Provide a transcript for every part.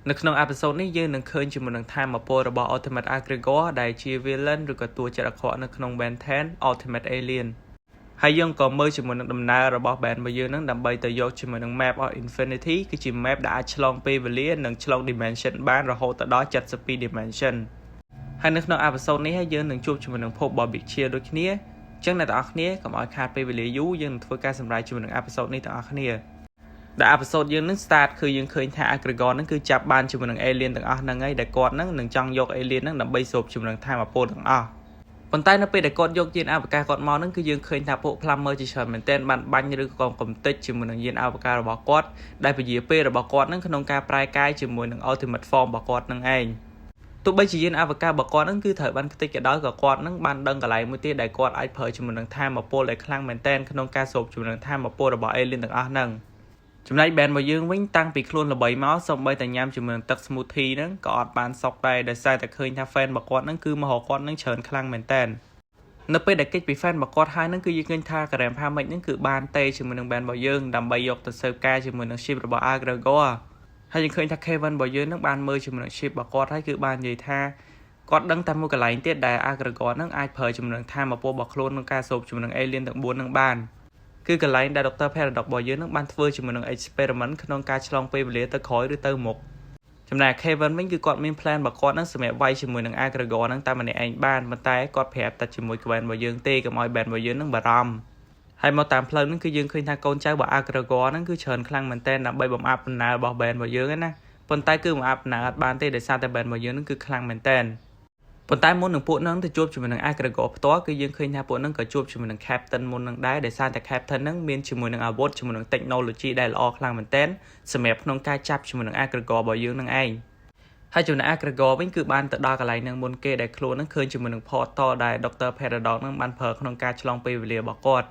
នៅក្នុងអេពីសូតនេះយើងនឹងឃើញជាមួយនឹងថាមពលរបស់ Ultimate Aggregor ដែលជា villain ឬក៏តួចិត្តអាក្រក់នៅក្នុង Ben 10 Ultimate Alien ហើយយើងក៏មើលជាមួយនឹងដំណើររបស់ Ben របស់យើងនឹងដើម្បីទៅយកជាមួយនឹង Map of Infinity គឺជា map ដែលអាចឆ្លងពេលវេលានិងឆ្លង dimension បានរហូតដល់72 dimension ហើយនៅក្នុងអេពីសូតនេះយើងនឹងជួបជាមួយនឹងភព Bobby Chia ដូចគ្នាអញ្ចឹងអ្នកទាំងអស់គ្នាកុំឲ្យខាតពេលវេលាយូរយើងនឹងធ្វើការសម្រេចជាមួយនឹងអេពីសូតនេះទាំងអស់គ្នាដែលអេពីសូតយើងនឹង start គឺយើងឃើញថា Aggregor នឹងគឺចាប់បានជាមួយនឹង alien ទាំងអស់ហ្នឹងហើយដែលគាត់នឹងចង់យក alien ហ្នឹងដើម្បីសូបជាមួយនឹងថាមពលទាំងអស់ប៉ុន្តែនៅពេលដែលគាត់យកយានអវកាសគាត់មកហ្នឹងគឺយើងឃើញថាពួក Plumber ជាច្រើនមែនទែនបានបាញ់ឬក៏កំទេចជាមួយនឹងយានអវកាសរបស់គាត់ដែលពជាពេលរបស់គាត់ហ្នឹងក្នុងការប្រែកាយជាមួយនឹង Ultimate Form របស់គាត់ហ្នឹងឯងទោះបីជាយានអវកាសរបស់គាត់ហ្នឹងគឺត្រូវបានខ្ទេចក៏ដោយក៏គាត់ហ្នឹងបានដឹងកន្លែងមួយទៀតដែលគាត់អាចប្រើជាមួយនឹងថាមពលដែលខ្លាំងមែនទែនក្នុងការសូបជាមួយនឹងថាមពលរបស់ alien ទាំងអស់ហ្នឹងចំណែក band របស់យើងវិញតាំងពីខ្លួនល្បីមកសូម្បីតែញ៉ាំជាមួយនឹងទឹក smoothie ហ្នឹងក៏អត់បានសក់ដែរដោយសារតែឃើញថា fan របស់គាត់ហ្នឹងគឺមហោគាត់ហ្នឹងច្រើនខ្លាំងមែនតើនៅពេលដែលគេចពី fan របស់គាត់ហើយហ្នឹងគឺយើងឃើញថា Karam Phamix ហ្នឹងគឺបានតេជាមួយនឹង band របស់យើងដើម្បីយកទៅស៊ើបការជាមួយនឹង ship របស់ Aggregor ហើយយើងឃើញថា Kevin របស់យើងហ្នឹងបានមើលជាមួយនឹង ship របស់គាត់ហើយគឺបាននិយាយថាគាត់ដឹងតែមួយកន្លែងទៀតដែល Aggregor ហ្នឹងអាចប្រើជាមួយនឹងថាមពលរបស់ខ្លួនក្នុងការស៊ូបជាមួយនឹង alien ទាំង4ហ្នឹងបានគឺកន្លែងដែល Dr. Paradox របស់យើងនឹងបានធ្វើជាមួយនឹង experiment ក្នុងការឆ្លងពេលវេលាទៅក្រោយឬទៅមុខចំណែក Kevin វិញគឺគាត់មាន plan របស់គាត់នឹងសម្រាប់វាយជាមួយនឹង Aggregor នឹងតែម្នាក់ឯងបានប៉ុន្តែគាត់ប្រាប់តែជាមួយ Gwen របស់យើងទេកុំឲ្យ Band របស់យើងនឹងបារម្ភហើយមកតាមផ្លូវនឹងគឺយើងឃើញថាកូនចៅរបស់ Aggregor នឹងគឺច្រើនខ្លាំងមែនទែនដើម្បីបំអាប់ដំណើររបស់ Band របស់យើងណាប៉ុន្តែគឺបំអាប់ដំណើរអត់បានទេដោយសារតែ Band របស់យើងនឹងគឺខ្លាំងមែនទែនប៉ុន្តែមុននឹងពួកនឹងទៅជួបជាមួយនឹង Aggregor ផ្ទាល់គឺយើងឃើញថាពួកនឹងក៏ជួបជាមួយនឹង Captain មុននឹងដែរដោយសារតែ Captain នឹងមានជាមួយនឹងអាវុធជាមួយនឹង technology ដែលល្អខ្លាំងមែនទែនសម្រាប់ក្នុងការចាប់ជាមួយនឹង Aggregor របស់យើងនឹងឯងហើយចំណែក Aggregor វិញគឺបានទៅដល់កន្លែងនឹងមុនគេដែលខ្លួននឹងឃើញជាមួយនឹង portal ដែល Dr. Paradox នឹងបានប្រើក្នុងការឆ្លងពេលវេលារបស់គាត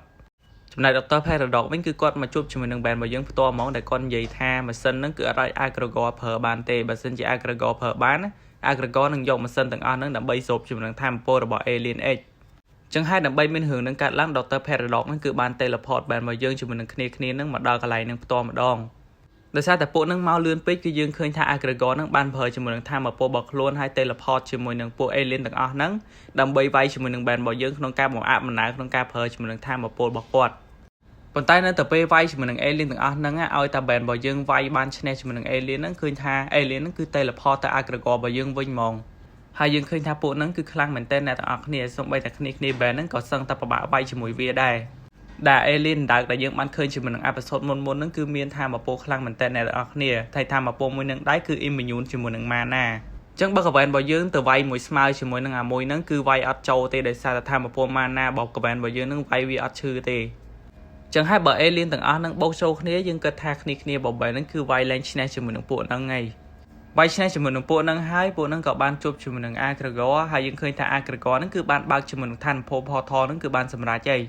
់ចំណែក Dr. Paradox វិញគឺគាត់មកជួបជាមួយនឹង band របស់យើងផ្ទាល់ហ្មងដែលគាត់និយាយថាម៉ាស៊ីននឹងគឺអត់ឲ្យ Aggregor ប្រើបានទេបើសិនជា Aggregor ប្រើបានAggregor នឹងយកម៉ាស៊ីនទាំងអស់ហ្នឹងដើម្បីសូបជាមួយនឹងថាមពលរបស់ Alien X ចឹងហើយដើម្បីមានរឿងនឹងកាត់ឡើង Dr. Paradox ហ្នឹងគឺបាន teleport band មកយើងជាមួយនឹងគ្នាហ្នឹងមកដល់កន្លែងហ្នឹងផ្ទាល់ម្ដងដោយសារតែពួកហ្នឹងមកលឿនពេកគឺយើងឃើញថា Aggregor ហ្នឹងបានប្រើជាមួយនឹងថាមពលរបស់ខ្លួនហើយ teleport ជាមួយនឹងពួក Alien ទាំងអស់ហ្នឹងដើម្បីវាយជាមួយនឹង band របស់យើងក្នុងការបំអាប់ដំណើរក្នុងការប្រើជាមួយនឹងថាមពលរបស់គាត់ប៉ុន្តែនៅតែពេលវាយជាមួយនឹង alien ទាំងអស់ហ្នឹងឲ្យតែ band របស់យើងវាយបានឈ្នះជាមួយនឹង alien ហ្នឹងឃើញថា alien ហ្នឹងគឺ teleport ទៅ Aggregor របស់យើងវិញហ្មងហើយយើងឃើញថាពួកហ្នឹងគឺខ្លាំងមែនទែនអ្នកទាំងអស់គ្នាសូម្បីតែគ្នា band ហ្នឹងក៏សឹងតែពិបាកវាយជាមួយវាដែរដែល alien ដែលយើងបានឃើញជាមួយនឹង episode មុនហ្នឹងគឺមានថាមពលខ្លាំងមែនទែនអ្នកទាំងអស់គ្នាតែថាមពលមួយនឹងដែរគឺ immune ជាមួយនឹង mana ចឹងបើកវ៉ែនរបស់យើងទៅវាយមួយស្មើជាមួយនឹងអាមួយហ្នឹងគឺវាយអត់ចូលទេដោយសារតែថាមពល mana របស់កវ៉ែនរបស់យើងហ្នឹងវាយវាអត់ឈឺទេចឹងហើយបើ alien ទាំងអស់ហ្នឹងបូកចូលគ្នាយើងគិតថាគ្នាបបែហ្នឹងគឺវាយលែងឈ្នះជាមួយនឹងពួកហ្នឹងហើយវាយឈ្នះជាមួយនឹងពួកហ្នឹងហើយពួកហ្នឹងក៏បានជួបជាមួយនឹង Aggregor ហើយយើងឃើញថា Aggregor ហ្នឹងគឺបានបើកជាមួយនឹងឋានភព portal ហ្នឹងគឺបានសម្រេចហើ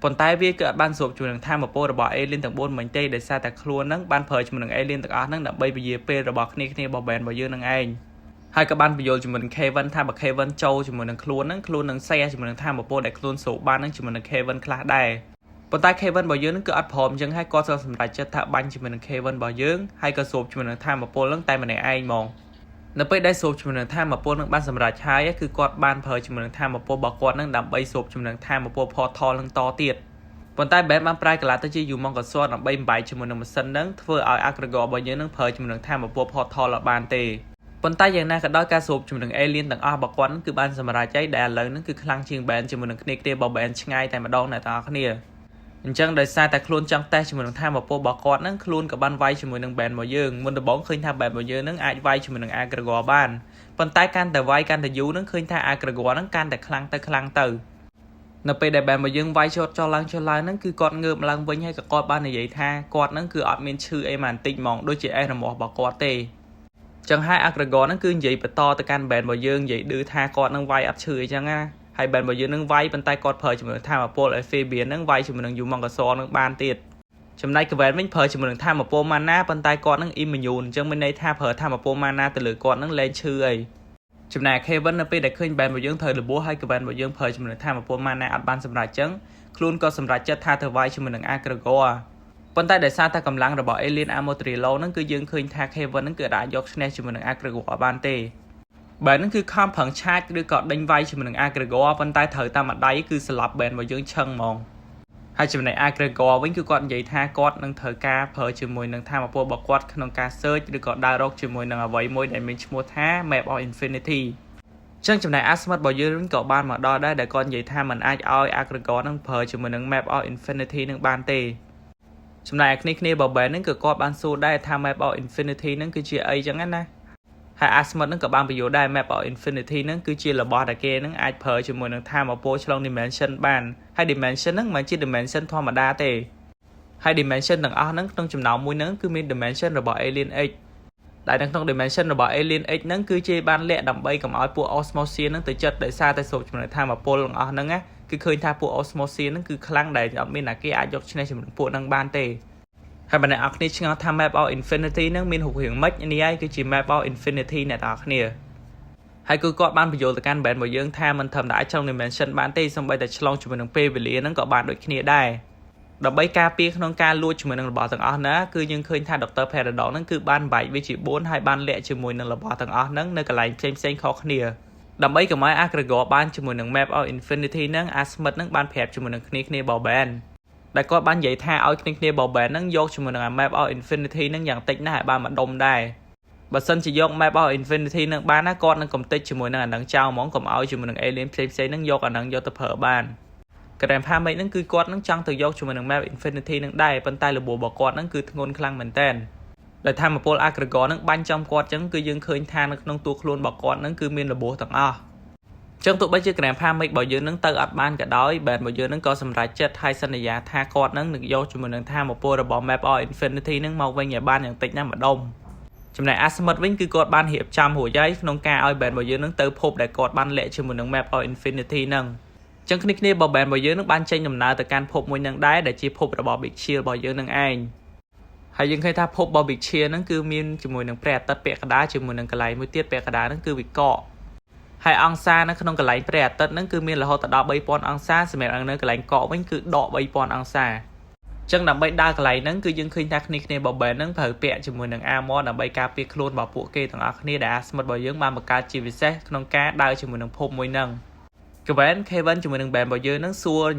យប៉ុន្តែវាគឺអត់បានស្រូបជាមួយនឹងឋានភពរបស់ alien ទាំង4មិញទេដោយសារតែខ្លួនហ្នឹងបានប្រើជាមួយនឹង alien ទាំងអស់ហ្នឹងដើម្បីពជាពេលរបស់គ្នារបស់ band របស់យើងហ្នឹងឯងហើយក៏បានបញ្យល់ជាមួយនឹង Kevin ថាបើ Kevin ចូលជាមួយនឹងខ្លួនហ្នឹងខ្លួននឹង share ជាមួយនឹងឋានភពដែលខ្លួនស្រូបបានហ្នឹងជាមួយនឹង Kevin ខ្លះដែរប៉ុន្តែ Kevin របស់យើងនឹងគឺអត់ព្រមអញ្ចឹងហើយគាត់ក៏សម្រេចចិត្តថាបាញ់ជាមួយនឹង Kevin របស់យើងហើយក៏សូបជាមួយនឹងថាមពលនឹងតែម្នាក់ឯងហ្មងនៅពេលដែលសូបជាមួយនឹងថាមពលនឹងបានសម្រេចហើយគឺគាត់បានប្រើជាមួយនឹងថាមពលរបស់គាត់នឹងដើម្បីសូបជាមួយនឹងថាមពល portal នឹងតទៀតប៉ុន្តែ Ben បានប្រែកន្លះទៅជា Humongous Sword ដើម្បីបំបែកជាមួយនឹងម៉ាស៊ីននឹងធ្វើឲ្យ Aggregor របស់យើងនឹងប្រើជាមួយនឹងថាមពល portal អត់បានទេប៉ុន្តែយ៉ាងណាក៏ដោយការសូបជាមួយនឹង alien ទាំងអស់របស់គាត់នឹងគឺបានសម្រេចហើយដែលឥឡូវនឹងគឺខ្លាំងជាង Ben ជាមួយនឹងគ្នារបស់ Ben ឆ្ងាយតែម្ដងអ្នកទាំងអស់គ្នាអញ្ចឹងដោយសារតែខ្លួនចង់តេស្តជាមួយនឹងថាមពលរបស់គាត់ហ្នឹងខ្លួនក៏បានវាយជាមួយនឹង band របស់យើងមុនដំបូងឃើញថា band របស់យើងហ្នឹងអាចវាយជាមួយនឹង Aggregor បានប៉ុន្តែកាន់តែវាយកាន់តែយូរហ្នឹងឃើញថា Aggregor ហ្នឹងកាន់តែខ្លាំងទៅនៅពេលដែល band របស់យើងវាយចុះឡើងហ្នឹងគឺគាត់ងើបឡើងវិញហើយក៏គាត់បាននិយាយថាគាត់ហ្នឹងគឺអត់មានឈឺអីបន្តិចហ្មងដូចជាអេសរបស់គាត់ទេអញ្ចឹងហើយ Aggregor ហ្នឹងគឺនិយាយបន្តទៅកាន់ band របស់យើងនិយាយឌឺថាគាត់ហ្នឹងវាយអត់ឈឺអីចឹងណាហើយ band របស់យើងនឹងវាយប៉ុន្តែគាត់ប្រើជាមួយនឹងថាមពល Amphibian នឹងវាយជាមួយនឹង Humongous Sword នឹងបានទៀតចំណែក Gwen វិញប្រើជាមួយនឹងថាមពល Mana ប៉ុន្តែគាត់នឹង Immune អញ្ចឹងមានន័យថាប្រើថាមពល Mana ទៅលើគាត់នឹងលែងឈឺអីចំណែក Kevin នៅពេលដែលឃើញ band របស់យើងត្រូវរបួសហើយ Gwen របស់យើងប្រើជាមួយនឹងថាមពល Mana អត់បានសម្រេចអញ្ចឹងខ្លួនក៏សម្រេចចិត្តថាទៅវាយជាមួយនឹង Aggregor ប៉ុន្តែដោយសារតែកម្លាំងរបស់ Alien Amotrilo ហ្នឹងគឺយើងឃើញថា Kevin ហ្នឹងគឺអាចយកឈ្នះជាមួយនឹង Aggregor បានទេបែរហ្នឹងគឺខំប្រឹងឆាចឬក៏ដេញវាយជាមួយនឹង Aggregor ប៉ុន្តែត្រូវតាមម្ដាយគឺស្លាប់បែនរបស់យើងឆឹងហ្មងហើយចំណែក Aggregor វិញគឺគាត់និយាយថាគាត់នឹងត្រូវការប្រើជាមួយនឹងថាមពលរបស់គាត់ក្នុងការ search ឬក៏ដើររកជាមួយនឹងអ្វីមួយដែលមានឈ្មោះថា Map of Infinity ចឹងចំណែក Asmith របស់យើងក៏បានមកដល់ដែរដែលគាត់និយាយថាมันអាចឲ្យ Aggregor នឹងប្រើជាមួយនឹង Map of Infinity នឹងបានទេចំណែកគ្នារបស់ Ben ហ្នឹងគឺគាត់បានសួរដែរថា Map of Infinity ហ្នឹងគឺជាអីចឹងណាហើយ Asmith ហ្នឹងក៏បានបញ្យល់ដែរ Map of Infinity ហ្នឹងគឺជារបស់ដែលគេហ្នឹងអាចប្រើជាមួយនឹងថាមពលឆ្លង dimension បានហើយ dimension ហ្នឹងមិនជា dimension ធម្មតាទេហើយ dimension ទាំងអស់ហ្នឹងក្នុងចំណោមមួយហ្នឹងគឺមាន dimension របស់ Alien X ដែលនៅក្នុង dimension របស់ Alien X ហ្នឹងគឺជាបានលាក់ដើម្បីកុំឲ្យពួក Osmosia ហ្នឹងទៅចិត្តដោយសារតែសូបជាមួយនឹងថាមពលទាំងអស់ហ្នឹងណាគឺឃើញថាពួក Osmosia ហ្នឹងគឺខ្លាំងដែលអត់មានណាគេអាចយកឈ្នះជាមួយនឹងពួកហ្នឹងបានទេហើយបើអ្នកនរគ្នាឆ្ងល់ថា Map of Infinity ហ្នឹងមានរូបរាងម៉េចនេះហើយគឺជា Map of Infinity អ្នកនរគ្នាហើយគឺគាត់បានបញ្យល់ទៅកាន់ band របស់យើងថាមិនធម្មតាឆ្លង dimension បានទេសូម្បីតែឆ្លងជាមួយនឹងពេលវេលាហ្នឹងក៏បានដូចគ្នាដែរដើម្បីការពារក្នុងការលួចជាមួយនឹងរបស់ទាំងអស់ណាគឺយើងឃើញថា Dr. Paradox ហ្នឹងគឺបានបែកវាជា4ហើយបានលាក់ជាមួយនឹងរបស់ទាំងអស់ហ្នឹងនៅកន្លែងផ្សេងៗខុសគ្នាដើម្បីកុំឲ្យ Aggregor បានជាមួយនឹង Map of Infinity ហ្នឹង Asmith ហ្នឹងបានប្រាប់ជាមួយនឹងគ្នារបស់ band ដែលគាត់បាននិយាយថាឲ្យគ្នារបស់ band ហ្នឹងយកជាមួយនឹង Map of Infinity ហ្នឹងយ៉ាងតិចណាស់ឲ្យបានមួយដុំដែរបើសិនជាយក Map of Infinity ហ្នឹងបានណាគាត់នឹងកំទេចជាមួយនឹងអានឹងចោលហ្មងកុំឲ្យជាមួយនឹង Alien ផ្សេងៗហ្នឹងយកអានឹងយកទៅប្រើបានGrandpa មិនហ្នឹងគឺគាត់នឹងចង់ទៅយកជាមួយនឹង Map Infinity ហ្នឹងដែរប៉ុន្តែរបួសរបស់គាត់ហ្នឹងគឺធ្ងន់ខ្លាំងមែនតើដែលថាមពល Aggregor ហ្នឹងបាញ់ចំគាត់ចឹងគឺយើងឃើញថានៅក្នុងតួខ្លួនរបស់គាត់ហ្នឹងគឺមានរបួសទាំងអស់ចឹងទោះបីជា Grandpa មិនរបស់យើងហ្នឹងទៅអត់បានក៏ដោយ Band របស់យើងហ្នឹងក៏សម្រេចចិត្តហើយសន្យាថាគាត់ហ្នឹងនឹងយកជាមួយនឹងថាមពលរបស់ Map of Infinity ហ្នឹងមកវិញឲ្យបានយ៉ាងតិចណាស់ម្ដុំចំណែក Asmith វិញគឺគាត់បានរៀបចំរួចហើយក្នុងការឲ្យ Band របស់យើងហ្នឹងទៅភពដែលគាត់បានលាក់ជាមួយនឹង Map of Infinity ហ្នឹងចឹងគ្នារបស់ band របស់យើងនឹងបានចេញដំណើរទៅកាន់ភពមួយនឹងដែរដែលជាភពរបស់ Big Shield របស់យើងនឹងឯងហើយយើងឃើញថាភពរបស់ Big Shield ហ្នឹងគឺមានជាមួយនឹងព្រះអាទិត្យពាក់កណ្ដាលជាមួយនឹងកន្លែងមួយទៀតពាក់កណ្ដាលហ្នឹងគឺវិកកហើយអង្សានៅក្នុងកន្លែងព្រះអាទិត្យហ្នឹងគឺមានរហូតដល់ 3000 អង្សាសម្រាប់នៅកន្លែងកកវិញគឺដក 3000 អង្សាចឹងដើម្បីដើរកន្លែងហ្នឹងគឺយើងឃើញថាគ្នារបស់ band ហ្នឹងប្រើពាក់ជាមួយនឹង armor ដើម្បីការពារខ្លួនរបស់ពួកគេទាំងអស់គ្នាដែល Asmith របស់យើងបានបង្កើតជាពិសេសក្នុងការដើរជាមួយនឹងភពមួយហ្នឹងKevin ជាមួយនឹង band របស់យើងហ្នឹងសួរន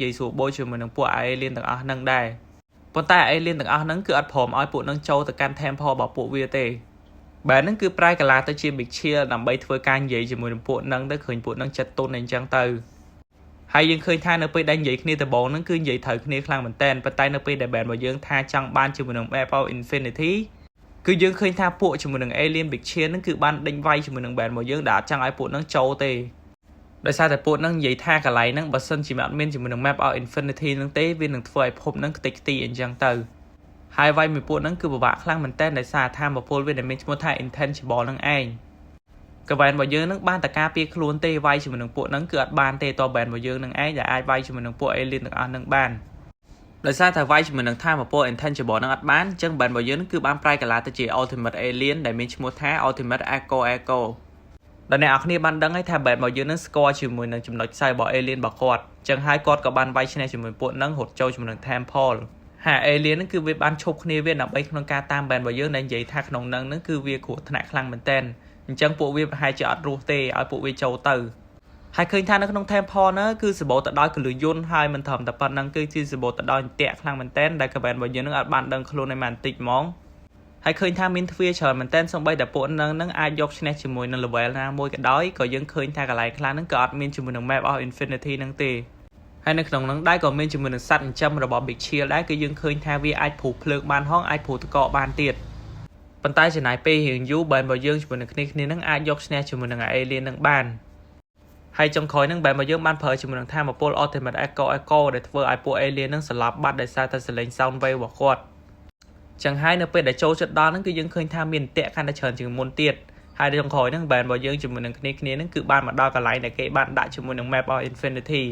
ិយាយសួរបូជាមួយនឹងពួក Alien ទាំងអស់ហ្នឹងដែរប៉ុន្តែ Alien ទាំងអស់ហ្នឹងគឺអត់ព្រមឲ្យពួកហ្នឹងចូលទៅកាន់ Temple របស់ពួកវាទេ band ហ្នឹងគឺប្រែកាឡាទៅជា Big Shield ដើម្បីធ្វើការនិយាយជាមួយនឹងពួកហ្នឹងទៅឃើញពួកហ្នឹងចិត្តទុនអីចឹងទៅហើយយើងឃើញថានៅពេលដែលនិយាយគ្នាដំបូងហ្នឹងគឺនិយាយត្រូវគ្នាខ្លាំងមែនតើប៉ុន្តែនៅពេលដែល band របស់យើងថាចង់បានជាមួយនឹង Map of Infinity គឺយើងឃើញថាពួកជាមួយនឹង Alien Big Shield ហ្នឹងគឺបានដេញវាយជាមួយនឹង band របស់យើងដែលអត់ចង់ឲ្យពួកហ្នឹងចូលទេដោយសារតែពួកហ្នឹងនិយាយថាកន្លែងហ្នឹងបើសិនជាអត់មានជាមួយនឹង Map of Infinity ហ្នឹងទេវានឹងធ្វើឲ្យភពហ្នឹងខ្ទេចខ្ទីអញ្ចឹងទៅហើយវាយមួយពួកហ្នឹងគឺពិបាកខ្លាំងមែនតើដោយសារថាមពលវាដែលមានឈ្មោះថា Intangible ហ្នឹងឯងកវ៉ែនរបស់យើងហ្នឹងបានតែការពារខ្លួនទេវាយជាមួយនឹងពួកហ្នឹងគឺអត់បានទេតប band របស់យើងហ្នឹងឯងដែលអាចវាយជាមួយនឹងពួក Alien ទាំងអស់ហ្នឹងបានដោយសារតែវាយជាមួយនឹងថាមពល Intangible ហ្នឹងអត់បានអញ្ចឹង band របស់យើងហ្នឹងគឺបានប្រែកាឡាទៅជា Ultimate Alien ដែលមានឈ្មោះថា Ultimate Echoដែលអ្នកនរគ្នាបានដឹងហើយថា band របស់យើងនឹងស្គាល់ជាមួយនឹងចំណុចខ្សោយរបស់ Alien របស់គាត់អញ្ចឹងហើយគាត់ក៏បានវាយឈ្នះជាមួយពួកហ្នឹងរត់ចូលជាមួយនឹង Temple ហើយ Alien ហ្នឹងគឺវាបានឈប់គ្នាវាដើម្បីក្នុងការតាម band របស់យើងដែលនិយាយថាក្នុងហ្នឹងគឺវាគ្រោះថ្នាក់ខ្លាំងមែនតើអញ្ចឹងពួកវាប្រហែលជាអត់រស់ទេឲ្យពួកវាចូលទៅហើយឃើញថានៅក្នុង Temple ហ្នឹងគឺសម្បូរទៅដោយកលុយយន្តហើយមិនត្រឹមតែប៉ុណ្្នឹងគឺជាសម្បូរទៅដោយអន្ទាក់ខ្លាំងមែនតើដែល band របស់យើងនឹងអត់បានដឹងខ្លួនឯបន្តិចហ្មងហើយឃើញថាមានទ្វារច្រើនមែនតើសូម្បីតែពួកនឹងអាចយកឈ្នះជាមួយនឹង level ណាមួយក៏ដោយក៏យើងឃើញថាកន្លែងខ្លះហ្នឹងក៏អត់មានជាមួយនឹង Map of Infinity ហ្នឹងទេហើយនៅក្នុងហ្នឹងដែរក៏មានជាមួយនឹងសត្វចិញ្ចឹមរបស់ Big Shield ដែរគឺយើងឃើញថាវាអាចព្រុសភ្លើងបានហងអាចព្រុសតកបានទៀតប៉ុន្តែចំណាយពេលរៀងយូរ band របស់យើងជាមួយនឹងគ្នាហ្នឹងអាចយកឈ្នះជាមួយនឹង Alien ហ្នឹងបានហើយចុងក្រោយហ្នឹង band របស់យើងបានប្រើជាមួយនឹងថាមពល Ultimate Echo ដែលធ្វើឲ្យពួក Alien ហ្នឹងស្លាប់បាត់ដោយសារតែសលេង sound wave របស់គាត់ចឹងហើយនៅពេលដែលចូលចិត្តដល់ហ្នឹងគឺយើងឃើញថាមានអន្ទាក់កាន់តែច្រើនជាងមុនទៀតហើយចុងក្រោយហ្នឹង band របស់យើងជាមួយនឹងគ្នាហ្នឹងគឺបានមកដល់កន្លែងដែលគេបានដាក់ជាមួយនឹង Map of Infinity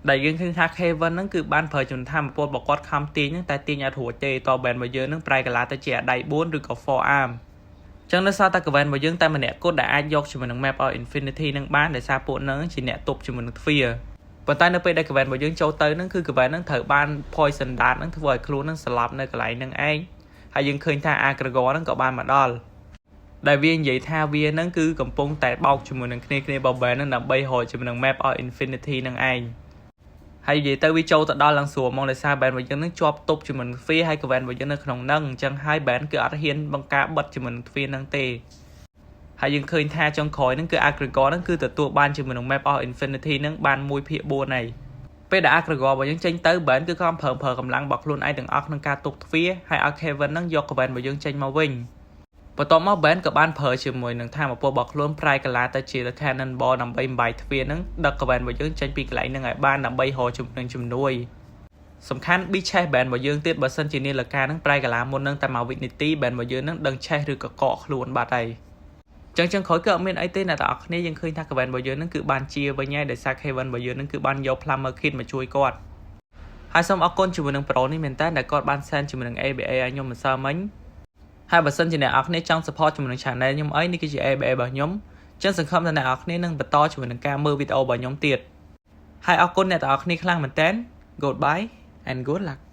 ដែលយើងឃើញថា Kevin ហ្នឹងគឺបានប្រើជំនធម្មពលរបស់គាត់ខំទាញហ្នឹងតែទាញអត់រួចទេត band របស់យើងហ្នឹងប្រែកាឡាទៅជាដៃ4ឬក៏ forearm ចឹងនៅសារតែ Kevin របស់យើងតែម្នាក់គត់ដែលអាចយកជាមួយនឹង Map of Infinity ហ្នឹងបានដោយសារពួកហ្នឹងជាអ្នកទប់ជាមួយនឹងទ្វារ ប៉ុន្តែនៅពេលដែល event របស់យើងចូលទៅហ្នឹងគឺ event ហ្នឹងត្រូវបាន poison dart ហ្នឹងធ្វើឲ្យខ្លួនហ្នឹងស្លាប់នៅកន្លែងហ្នឹងឯងហើយយើងឃើញថា Aggregor ហ្នឹងក៏បានមកដល់ដែលវានិយាយថាវាហ្នឹងគឺកំពុងតែបោកជាមួយនឹងគ្នារបស់ band ហ្នឹងដើម្បីរកជាមួយនឹង map of infinity ហ្នឹងឯងហើយនិយាយទៅវាចូលទៅដល់ឡើងស្រួលមកដោយសារ band របស់យើងហ្នឹងជាប់ទប់ជាមួយនឹងទ្វារហើយ event របស់យើងនៅក្នុងហ្នឹងអញ្ចឹងហើយ band គឺអត់ហ៊ានបង្ការបិទជាមួយនឹងទ្វារហ្នឹងទេហើយយើងឃើញថាចុងក្រោយហ្នឹងគឺ Aggregor ហ្នឹងគឺទទួលបានជាមួយនឹង map of infinity ហ្នឹងបាន 1/4 ហើយពេលដែល Aggregor របស់យើងចេញទៅ band គឺគាត់ប្រើកម្លាំងរបស់ខ្លួនឯងទាំងអស់ក្នុងការទប់ទ្វារហើយឲ្យ Kevin ហ្នឹងយក event របស់យើងចេញមកវិញបន្ទាប់មក band ក៏បានប្រើជាមួយនឹងថាមពលរបស់ខ្លួនប្រែកាឡាទៅជា cannonball ដើម្បីបំបាយទ្វារហ្នឹងដឹក event របស់យើងចេញពីកន្លែងហ្នឹងឲ្យបានដើម្បីរកជំនួយសំខាន់ big chest band របស់យើងទៀតបើសិនជានាឡិកាហ្នឹងប្រែកាឡាមុនហ្នឹងតែមួយវិនាទី band របស់យើងហ្នឹងដឹង chest ឬក៏កកខ្លួនបាត់ហើយចឹងក្រោយគឺអត់មានអីទេអ្នកទាំងអស់គ្នាយើងឃើញថា event របស់យើងហ្នឹងគឺបានជាវិញហើយដោយសារ Kevin របស់យើងហ្នឹងគឺបានយក Plumber Kid មកជួយគាត់ហើយសូមអរគុណជាមួយនឹង Pro នេះមែនតើដែលគាត់បាន send ជាមួយនឹង ABA ឲ្យខ្ញុំម្សិលមិញហើយបើសិនជាអ្នកនរគ្នាចង់ support ជាមួយនឹង channel ខ្ញុំអីនេះគឺជា ABA របស់ខ្ញុំចឹងសង្ឃឹមថាអ្នកនរគ្នានឹងបន្តជាមួយនឹងការមើលវីដេអូរបស់ខ្ញុំទៀតហើយអរគុណអ្នកនរគ្នាខ្លាំងមែនតើ Goodbye and good luck